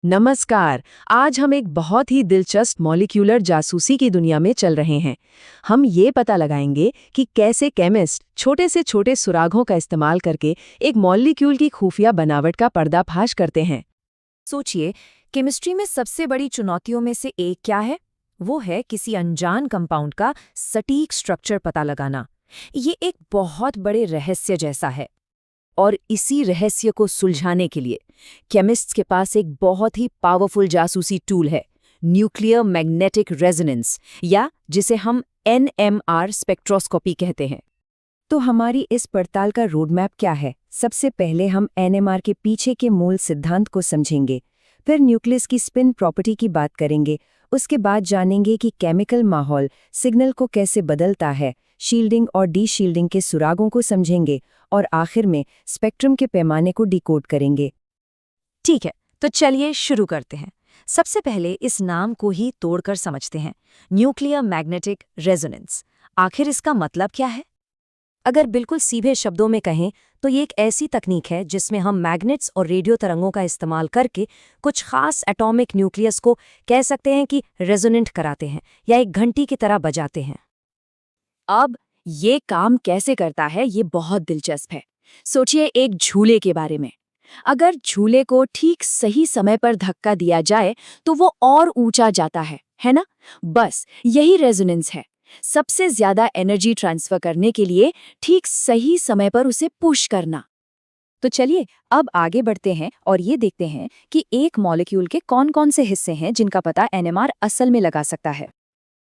नमस्कार। आज हम एक बहुत ही दिलचस्प मॉलिक्यूलर जासूसी की दुनिया में चल रहे हैं। हम ये पता लगाएंगे कि कैसे केमिस्ट छोटे से छोटे सुरागों का इस्तेमाल करके एक मॉलिक्यूल की खुफिया बनावट का पर्दाफाश करते हैं। सोचिए, केमिस्ट्री में सबसे बड़ी चुनौतियों में से एक क्या है? वो है किसी अनजान कंपाउंड का सटीक स्ट्रक्चर पता लगाना। ये एक बहुत बड़े रहस्य जैसा है। और इसी रहस्य को सुलझाने के लिए केमिस्ट्स के पास एक बहुत ही पावरफुल जासूसी टूल है, न्यूक्लियर मैग्नेटिक रेजोनेंस, या जिसे हम NMR स्पेक्ट्रोस्कोपी कहते हैं। तो हमारी इस पड़ताल का रोडमैप क्या है? सबसे पहले हम NMR के पीछे के मूल सिद्धांत को समझेंगे, फिर न्यूक्लियस की स्पिन प्रॉपर्टी की बात करेंगे, उसके बाद जानेंगे कि केमिकल माहौल सिग्नल को कैसे बदलता है, शील्डिंग और डी-शील्डिंग के सुरागों को समझेंगे और आखिर में स्पेक्ट्रम के पैमाने को डिकोड करेंगे। ठीक है, तो चलिए शुरू करते हैं। सबसे पहले इस नाम को ही तोड़कर समझते हैं, न्यूक्लियर मैग्नेटिक रेजोनेंस। आखिर इसका मतलब क्या है? अगर बिल्कुल सीधे शब्दों में कहें तो ये एक ऐसी तकनीक है जिसमें हम मैग्नेट्स और रेडियो तरंगों का इस्तेमाल करके कुछ खास एटॉमिक न्यूक्लियस को कह सकते हैं कि रेजोनेंट कराते हैं या एक घंटी की तरह बजाते हैं। अब ये काम कैसे करता है, ये बहुत दिलचस्प है। सोचिए एक झूले के बारे में। अगर झूले को ठीक सही समय पर धक्का दिया जाए तो वो और ऊंचा जाता है ना? बस यही रेजोनेंस है। सबसे ज्यादा एनर्जी ट्रांसफर करने के लिए ठीक सही समय पर उसे पुश करना। तो चलिए अब आगे बढ़ते हैं और ये देखते हैं कि एक मॉलिक्यूल के कौन-कौन से हिस्से हैं जिनका पता NMR असल में लगा सकता है।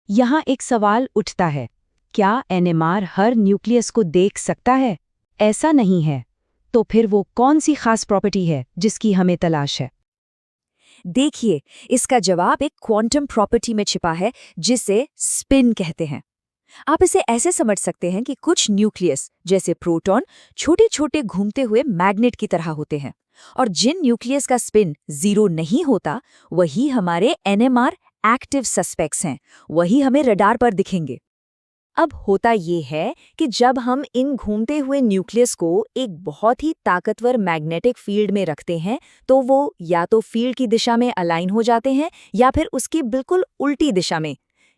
यहाँ एक सवाल उठता है, क्या NMR हर न्यूक्लियस को देख सकता है? ऐसा नहीं है। तो फिर वो कौन सी खास प्रॉपर्टी है जिसकी हमें तलाश है? देखिए, इसका जवाब एक क्वांटम प्रॉपर्टी में छिपा है जिसे स्पिन कहते हैं। आप इसे ऐसे समझ सकते हैं कि कुछ न्यूक्लियस जैसे प्रोटॉन छोटे छोटे घूमते हुए मैग्नेट की तरह होते हैं, और जिन न्यूक्लियस का स्पिन 0 नहीं होता वही हमारे NMR एक्टिव सस्पेक्ट्स हैं, वही हमें रडार पर दिखेंगे। अब होता ये है कि जब हम इन घूमते हुए न्यूक्लियस को एक बहुत ही ताकतवर मैग्नेटिक फील्ड में रखते हैं तो वो या तो फील्ड की दिशा में अलाइन हो जाते हैं या फिर उसकी बिल्कुल उल्टी दिशा में।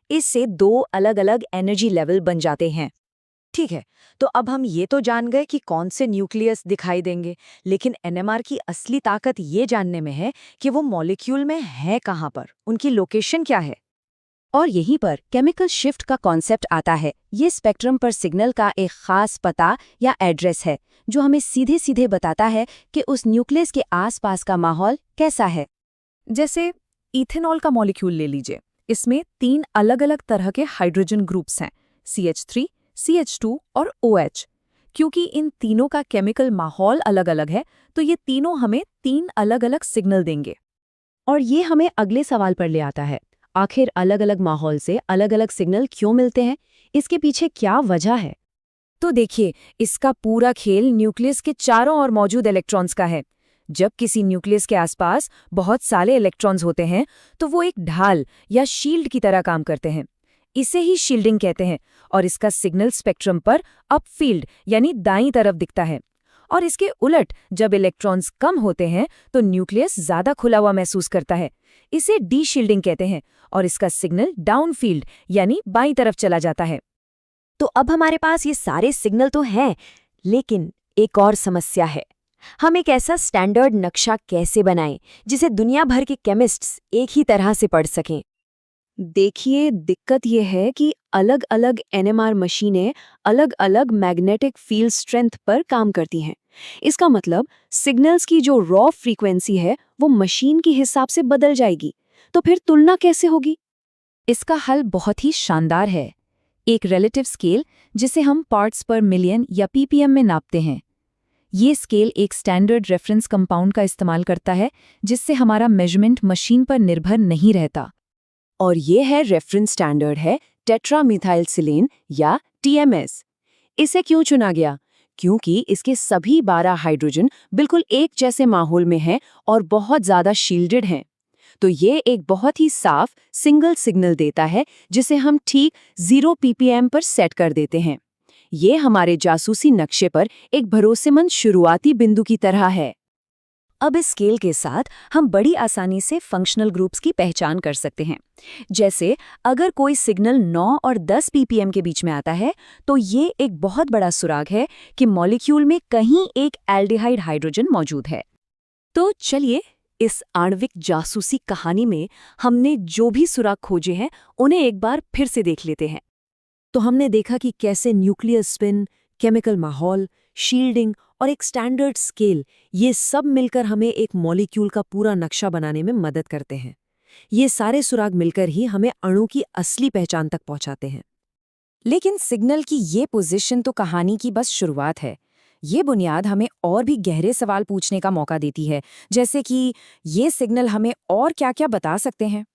इससे दो अलग अलग एनर्जी लेवल बन जाते हैं। ठीक है, तो अब हम ये तो जान गए कि कौन से न्यूक्लियस दिखाई देंगे, लेकिन NMR की असली ताकत ये जानने में है कि वो मॉलिक्यूल में है कहाँ पर, उनकी लोकेशन क्या है। और यहीं पर केमिकल शिफ्ट का कॉन्सेप्ट आता है। ये स्पेक्ट्रम पर सिग्नल का एक खास पता या एड्रेस है जो हमें सीधे सीधे बताता है कि उस न्यूक्लियस के आसपास का माहौल कैसा है। जैसे इथेनॉल का मॉलिक्यूल ले लीजिए। इसमें 3 अलग अलग तरह के हाइड्रोजन ग्रुप्स हैं, CH3, CH2 और OH। क्योंकि इन तीनों का केमिकल माहौल अलग अलग है तो ये तीनों हमें 3 अलग अलग सिग्नल देंगे। और ये हमें अगले सवाल पर ले आता है, आखिर अलग अलग माहौल से अलग अलग सिग्नल क्यों मिलते हैं? इसके पीछे क्या वजह है? तो देखिए, इसका पूरा खेल न्यूक्लियस के चारों ओर मौजूद इलेक्ट्रॉन्स का है। जब किसी न्यूक्लियस के आसपास बहुत सारे इलेक्ट्रॉन्स होते हैं तो वो एक ढाल या शील्ड की तरह काम करते हैं। इसे ही शील्डिंग कहते हैं, और इसका सिग्नल स्पेक्ट्रम पर अप फील्ड यानी दाईं तरफ दिखता है। और इसके उलट जब इलेक्ट्रॉन्स कम होते हैं तो न्यूक्लियस ज्यादा खुला हुआ महसूस करता है। इसे डी शील्डिंग कहते हैं, और इसका सिग्नल डाउन फील्ड यानी बाईं तरफ चला जाता है। तो अब हमारे पास ये सारे सिग्नल तो हैं, लेकिन एक और समस्या है। हम एक ऐसा स्टैंडर्ड नक्शा कैसे बनाएं जिसे दुनिया भर के केमिस्ट्स एक ही तरह से पढ़ सकें? देखिए, दिक्कत यह है कि अलग अलग NMR मशीनें अलग अलग मैग्नेटिक फील्ड स्ट्रेंथ पर काम करती हैं। इसका मतलब सिग्नल्स की जो रॉ फ्रीक्वेंसी है वो मशीन के हिसाब से बदल जाएगी। तो फिर तुलना कैसे होगी? इसका हल बहुत ही शानदार है, एक रिलेटिव स्केल जिसे हम पार्ट्स पर मिलियन या PPM में नापते हैं। ये स्केल एक स्टैंडर्ड रेफरेंस कंपाउंड का इस्तेमाल करता है जिससे हमारा मेजरमेंट मशीन पर निर्भर नहीं रहता। और ये है रेफरेंस स्टैंडर्ड है टेट्रामिथाइलसिलेन या TMS। इसे क्यों चुना गया? क्योंकि इसके सभी 12 हाइड्रोजन बिल्कुल एक जैसे माहौल में हैं और बहुत ज़्यादा शील्डेड हैं। तो ये एक बहुत ही साफ सिंगल सिग्नल देता है जिसे हम ठीक 0 ppm पर सेट कर देते हैं। ये हमारे जासूसी नक्शे पर एक भरोसेमंद शुरुआती बिंदु की तरह है। अब इस स्केल के साथ हम बड़ी आसानी से फंक्शनल ग्रुप्स की पहचान कर सकते हैं। जैसे अगर कोई सिग्नल 9 और 10 ppm के बीच में आता है, तो ये एक बहुत बड़ा सुराग है कि मॉलिक्यूल में कहीं एक एल्डिहाइड हाइड्रोजन मौजूद है। तो चलिए, इस आणविक जासूसी कहानी में हमने जो भी सुराग खोजे हैं उन्हें एक बार फिर से देख लेते हैं। तो हमने देखा कि कैसे न्यूक्लियर स्पिन, केमिकल माहौल, शील्डिंग और एक स्टैंडर्ड स्केल, ये सब मिलकर हमें एक मॉलिक्यूल का पूरा नक्शा बनाने में मदद करते हैं। ये सारे सुराग मिलकर ही हमें अणु की असली पहचान तक पहुंचाते हैं। लेकिन सिग्नल की ये पोजीशन तो कहानी की बस शुरुआत है। ये बुनियाद हमें और भी गहरे सवाल पूछने का मौका देती है, जैसे कि ये सिग्नल हमें और क्या-क्या बता सकते हैं।